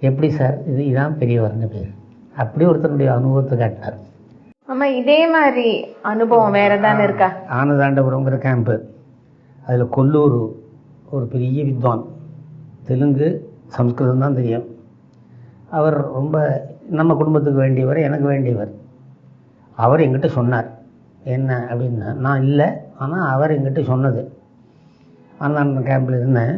எப்படி சார் இதான் பெரியவர்னு பேர். அப்படி ஒருத்தருடைய அனுபவத்தை காட்டினார். ஆமாம், இதே மாதிரி அனுபவம் வேறு தானே இருக்கா? ஆனதாண்டபுரங்கிற கேம்ப்பு, அதில் கொல்லூர் ஒரு பெரிய வித்வான், தெலுங்கு சம்ஸ்கிருதம் தான் தெரியும். அவர் ரொம்ப நம்ம குடும்பத்துக்கு வேண்டியவர், எனக்கு வேண்டியவர். அவர் எங்கிட்ட சொன்னார் என்ன அப்படின்னா, நான் இல்லை, ஆனால் அவர் எங்கிட்ட சொன்னது. ஆனதாண்டம் கேம்பில் இருந்தேன்.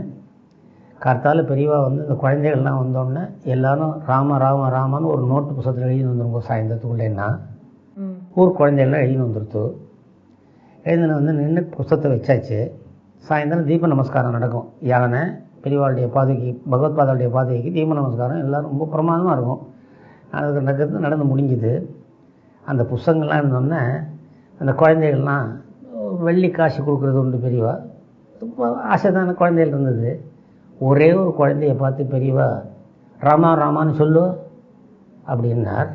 கார்த்தால பெரியவா வந்து இந்த குழந்தைகள்லாம் வந்தோடனே எல்லாரும் ராம ராம ராமான்னு ஒரு நோட்டு புத்தகத்தில் எழுதி வந்துருங்க சாயந்தரத்துக்குள்ளேன்னா. ஊர் குழந்தைகள்லாம் எழுதின்னு வந்துருத்து. எழுதின வந்து நின்று புஸ்தகத்தை வச்சாச்சு. சாயந்தரம் தீப நமஸ்காரம் நடக்கும். யானை பெரியவாளுடைய பாதைக்கு, பகவத் பாதாளுடைய பாதைக்கு தீப நமஸ்காரம் எல்லோரும் ரொம்ப பிரமாதமாக இருக்கும். அதுக்கு நடந்து முடிஞ்சுது. அந்த புஸ்தகங்கள்லாம் இருந்தோடனே அந்த குழந்தைகள்லாம் வெள்ளி காசு கொடுக்குறது உண்டு. பெரியவா ஆசை தானே குழந்தைகள் இருந்தது. ஒரே ஒரு குழந்தைய பார்த்து பெரியவா ராமா ராமான்னு சொல்லு அப்படின்னார்.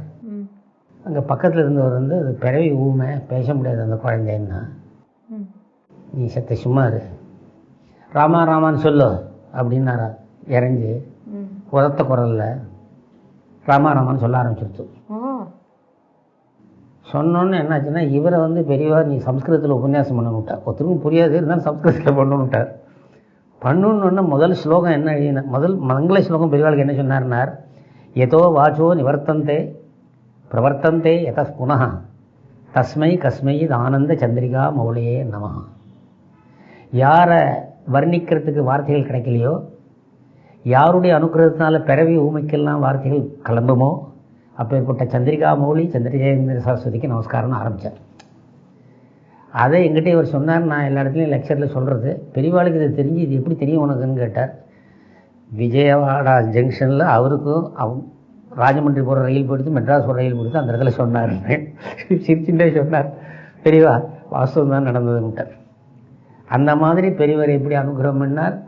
அங்கே பக்கத்தில் இருந்தவர் வந்து அது பிறவி ஊமை, பேச முடியாது அந்த குழந்தைன்னா. நீ சத்த சும்மா இரு, ராமா ராமான்னு சொல்லு அப்படின்னாரா. இறஞ்சி உரத்த குரலில் ராமா ராமான்னு சொல்ல ஆரம்பிச்சிருச்சு. சொன்னோன்னு என்னாச்சுன்னா, இவரை வந்து பெரியவா நீ சம்ஸ்கிருதத்தில் உபன்யாசம் பண்ண விட்டார். ஒருத்தருக்கும் புரியாது, இருந்தாலும் சம்ஸ்கிருதத்தில் பண்ண விட்டார். பண்ணணுன்னு முதல் ஸ்லோகம் என்ன எழுதின, முதல் மங்கள ஸ்லோகம் பெரியவாளுக்கு என்ன சொன்னார்னார், எதோ வாச்சோ நிவர்த்தந்தே பிரவர்த்தந்தே எத புனः தஸ்மை கஸ்மை ஆனந்த சந்திரிகா மௌலியே நமஹ. யாரை வர்ணிக்கிறதுக்கு வார்த்தைகள் கிடைக்கலையோ, யாருடைய அனுகிரகத்தினால பிறவி ஊமைக்கெல்லாம் வார்த்தைகள் கிளம்புமோ, அப்பேற்பட்ட சந்திரிகா மௌலி சந்திரஜேந்திர சரஸ்வதிக்கு நமஸ்காரம்னு ஆரம்பித்தார். அதை எங்கிட்ட இவர் சொன்னார். நான் எல்லா இடத்துலையும் லெக்சரில் சொல்கிறது. பெரியவாளுக்கு இது தெரிஞ்சு இது எப்படி தெரியும் உனக்குன்னு கேட்டார். விஜயவாடா ஜங்ஷனில் அவருக்கும் ராஜமன்றி போகிற ரயில் போயிடுத்து, மெட்ராஸ் போகிற ரயில் போயிடுத்து, அந்த இடத்துல சொன்னார். சிரிச்சுட்டே சொன்னார், பெரியவா வாஸ்தவம் தான் நடந்ததுன்ட்டார். அந்த மாதிரி பெரியவர் எப்படி அனுகிரகம் பண்ணார்.